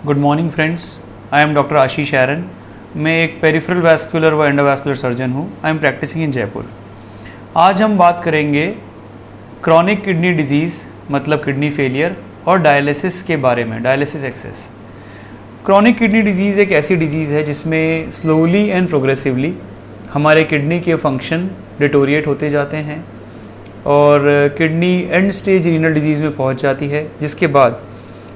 Good morning friends, I am doctor Ashish Aeron. मैं एक peripheral vascular व एंडोवैस्कुलर सर्जन हूँ। I am practising in Jaipur. आज हम बात करेंगे क्रॉनिक किडनी डिजीज़ मतलब किडनी फेलियर और डायलिसिस के बारे में, dialysis access. Chronic kidney disease एक ऐसी डिजीज़ है जिसमें स्लोली एंड प्रोग्रेसिवली हमारे किडनी के फंक्शन डिटोरिएट होते जाते हैं और kidney end stage renal disease में पहुंच जाती है, जिसके बाद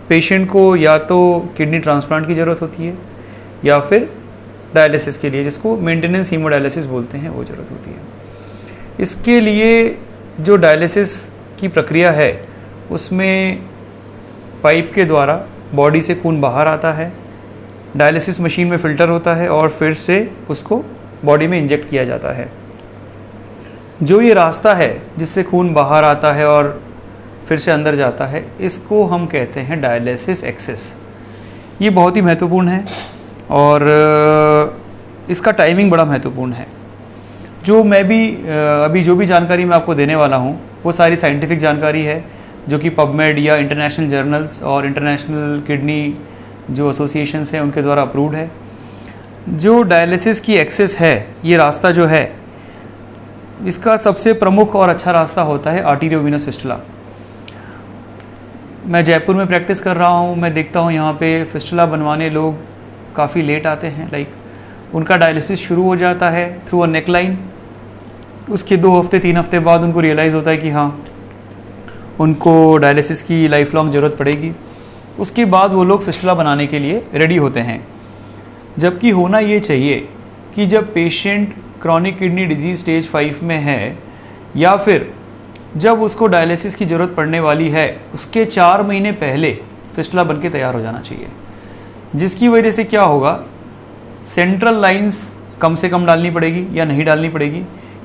पेशेंट को या तो किडनी ट्रांसप्लांट की ज़रूरत होती है या फिर डायलिसिस के लिए, जिसको मेंटेनेंस हीमोडायलिसिस बोलते हैं, वो ज़रूरत होती है। इसके लिए जो डायलिसिस की प्रक्रिया है उसमें पाइप के द्वारा बॉडी से खून बाहर आता है, डायलिसिस मशीन में फ़िल्टर होता है और फिर से उसको बॉडी में इंजेक्ट किया जाता है। जो ये रास्ता है जिससे खून बाहर आता है और फिर से अंदर जाता है, इसको हम कहते हैं डायलिसिस एक्सेस। ये बहुत ही महत्वपूर्ण है और इसका टाइमिंग बड़ा महत्वपूर्ण है। जो मैं भी अभी जो भी जानकारी मैं आपको देने वाला हूँ वो सारी साइंटिफिक जानकारी है जो कि पबमेड या इंटरनेशनल जर्नल्स और इंटरनेशनल किडनी जो एसोसिएशंस हैं उनके द्वारा अप्रूव्ड है। जो डायलिसिस की एक्सेस है, ये रास्ता जो है, इसका सबसे प्रमुख और अच्छा रास्ता होता है आर्टेरियोवेनस फिस्टुला। मैं जयपुर में प्रैक्टिस कर रहा हूँ, मैं देखता हूँ यहाँ पे फिस्टुला बनवाने लोग काफ़ी लेट आते हैं। उनका डायलिसिस शुरू हो जाता है थ्रू अ नेक लाइन। उसके 2 हफ्ते 3 हफ्ते बाद उनको रियलाइज़ होता है कि हाँ, उनको डायलिसिस की लाइफ लॉन्ग ज़रूरत पड़ेगी। उसके बाद वो लोग फिस्टुला बनाने के लिए रेडी होते हैं। जबकि होना ये चाहिए कि जब patient chronic kidney disease stage 5 में है या फिर जब उसको डायलिसिस की ज़रूरत पड़ने वाली है, उसके 4 महीने पहले फिस्टुला बन के तैयार हो जाना चाहिए। जिसकी वजह से क्या होगा, सेंट्रल लाइंस कम से कम डालनी पड़ेगी या नहीं डालनी पड़ेगी,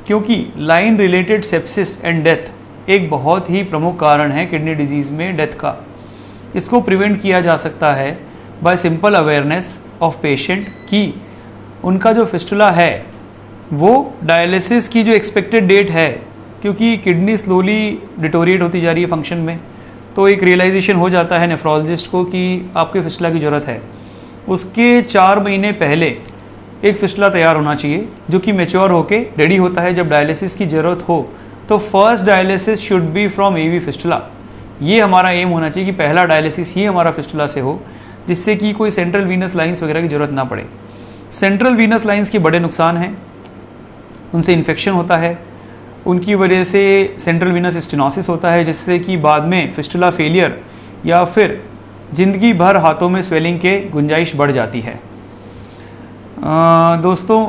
क्योंकि line related sepsis and death एक बहुत ही प्रमुख कारण है किडनी डिजीज़ में डेथ का। इसको प्रिवेंट किया जा सकता है bye simple awareness of patient कि उनका जो फिस्टुला है वो डायलिसिस की जो एक्सपेक्टेड डेट है, क्योंकि किडनी स्लोली डिटोरिएट होती जा रही है फंक्शन में, तो एक रियलाइजेशन हो जाता है नेफ्रोलॉजिस्ट को कि आपके फिस्टुला की ज़रूरत है। उसके 4 महीने पहले एक फिस्टुला तैयार होना चाहिए जो कि मैच्योर होके रेडी होता है। जब डायलिसिस की ज़रूरत हो तो first dialysis should be from AV fistula. ये हमारा एम होना चाहिए कि पहला डायलिसिस ही हमारा फिस्टुला से हो, जिससे कि कोई सेंट्रल वीनस लाइंस वगैरह की ज़रूरत ना पड़े। सेंट्रल वीनस लाइंस के बड़े नुकसान हैं, उनसे इन्फेक्शन होता है, उनकी वजह से सेंट्रल वीनस स्टेनोसिस होता है, जिससे कि बाद में फिस्टुला फेलियर या फिर ज़िंदगी भर हाथों में स्वेलिंग के गुंजाइश बढ़ जाती है। दोस्तों,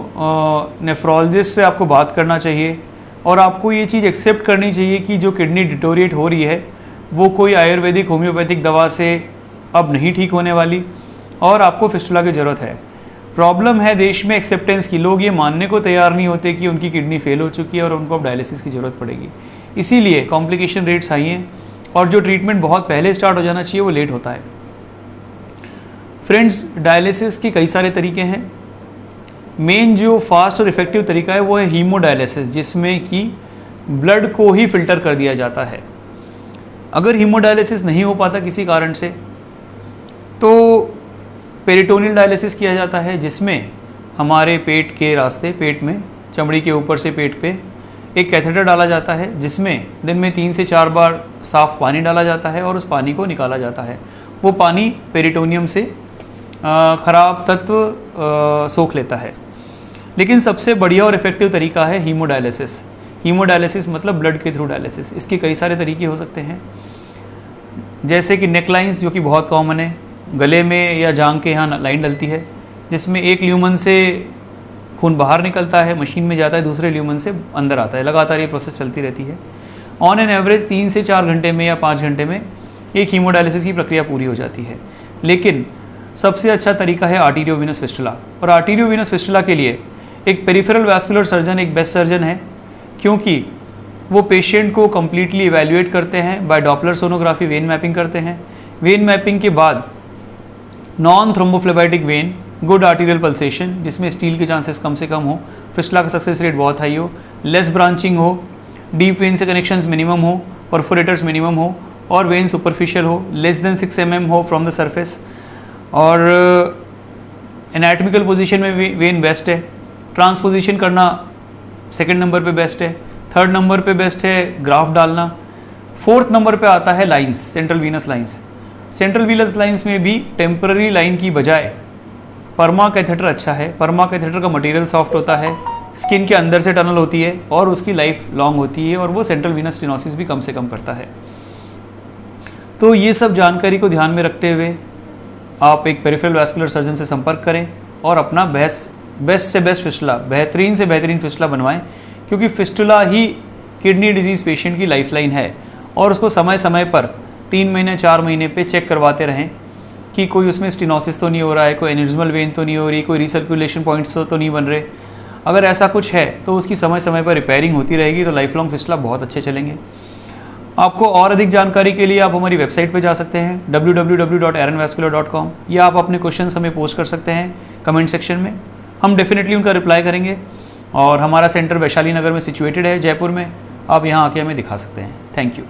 नेफ्रोलॉजिस्ट से आपको बात करना चाहिए और आपको ये चीज़ एक्सेप्ट करनी चाहिए कि जो किडनी डिटोरिएट हो रही है वो कोई आयुर्वेदिक होम्योपैथिक दवा से अब नहीं ठीक होने वाली और आपको फिस्टुला की ज़रूरत है। प्रॉब्लम है देश में एक्सेप्टेंस की। लोग ये मानने को तैयार नहीं होते कि उनकी किडनी फेल हो चुकी है और उनको अब डायलिसिस की ज़रूरत पड़ेगी। इसीलिए कॉम्प्लिकेशन रेट्स हाई हैं और जो ट्रीटमेंट बहुत पहले स्टार्ट हो जाना चाहिए वो लेट होता है। फ्रेंड्स, डायलिसिस के कई सारे तरीके हैं। मेन जो फास्ट और इफ़ेक्टिव तरीका है वो है हीमोडायलिसिस, जिसमें कि ब्लड को ही फिल्टर कर दिया जाता है। अगर हीमोडायलिसिस नहीं हो पाता किसी कारण से तो पेरिटोनियल डायलिसिस किया जाता है, जिसमें हमारे पेट के रास्ते, पेट में चमड़ी के ऊपर से पेट पे एक कैथेटर डाला जाता है, जिसमें दिन में 3 से 4 बार साफ़ पानी डाला जाता है और उस पानी को निकाला जाता है। वो पानी पेरिटोनियम से ख़राब तत्व सोख लेता है। लेकिन सबसे बढ़िया और इफ़ेक्टिव तरीका है हीमोडायलिसिस। हीमोडायलिसिस मतलब ब्लड के थ्रू डायलिसिस। इसके कई सारे तरीके हो सकते हैं, जैसे कि नेक लाइंस जो कि बहुत कॉमन है, गले में या जांघ के यहाँ लाइन डलती है जिसमें एक ल्यूमन से खून बाहर निकलता है, मशीन में जाता है, दूसरे ल्यूमन से अंदर आता है। लगातार ये प्रोसेस चलती रहती है। ऑन एन एवरेज 3 से 4 घंटे में या 5 घंटे में एक हीमोडायलिसिस की प्रक्रिया पूरी हो जाती है। लेकिन सबसे अच्छा तरीका है आर्टेरियोवेनस फिस्टुला। और आर्टेरियोवेनस फिस्टुला के लिए एक पेरिफेरल वैस्कुलर सर्जन एक बेस्ट सर्जन है, क्योंकि वो पेशेंट को कम्प्लीटली इवैल्यूएट करते हैं, by Doppler sonography vein mapping करते हैं। वेन मैपिंग के बाद non thrombophlebitic vein, good arterial pulsation जिसमें स्टील के चांसेस कम से कम हो, फिस्टुला का सक्सेस रेट बहुत हाई हो, लेस ब्रांचिंग हो, डीप वेन से कनेक्शंस मिनिमम हो, परफोरेटर्स मिनिमम हो और वेन सुपरफिशियल हो, लेस देन 6 mm हो फ्रॉम द सरफेस, और एनाटमिकल पोजीशन में वेन बेस्ट है। ट्रांसपोजिशन करना सेकंड नंबर पे बेस्ट है। थर्ड नंबर पे बेस्ट है ग्राफ डालना। फोर्थ नंबर पे आता है lines, central Venus lines. Central Venus lines में भी टेम्पररी लाइन की बजाय परमा कैथेटर अच्छा है। परमा कैथेटर का मटेरियल सॉफ्ट होता है, स्किन के अंदर से टनल होती है और उसकी लाइफ लॉन्ग होती है और वो सेंट्रल वीनस स्टेनोसिस भी कम से कम करता है। तो ये सब जानकारी को ध्यान में रखते हुए आप एक पेरिफेरल वैस्कुलर सर्जन से संपर्क करें और अपना बेस्ट से बेस्ट फिस्टुला, बेहतरीन से बेहतरीन फिस्टुला बनवाएं, क्योंकि फिस्टुला ही किडनी डिजीज़ पेशेंट की लाइफलाइन है। और उसको समय समय पर 3 महीने 4 महीने पे चेक करवाते रहें कि कोई उसमें स्टेनोसिस तो नहीं हो रहा है, कोई एन्यूरिज्मल वेन तो नहीं हो रही, कोई रिसर्कुलेशन पॉइंट्स तो नहीं बन रहे। अगर ऐसा कुछ है तो उसकी समय समय पर रिपेयरिंग होती रहेगी तो लाइफ लॉन्ग फिस्टुला बहुत अच्छे चलेंगे। आपको और अधिक जानकारी के लिए आप हमारी वेबसाइट पर जा सकते हैं www.aaronvascular.com, या आप अपने क्वेश्चंस हमें पोस्ट कर सकते हैं कमेंट सेक्शन में। हम डेफिनेटली उनका रिप्लाई करेंगे। और हमारा सेंटर वैशाली नगर में सिचुएटेड है, जयपुर में। आप यहाँ आके हमें दिखा सकते हैं। Thank you.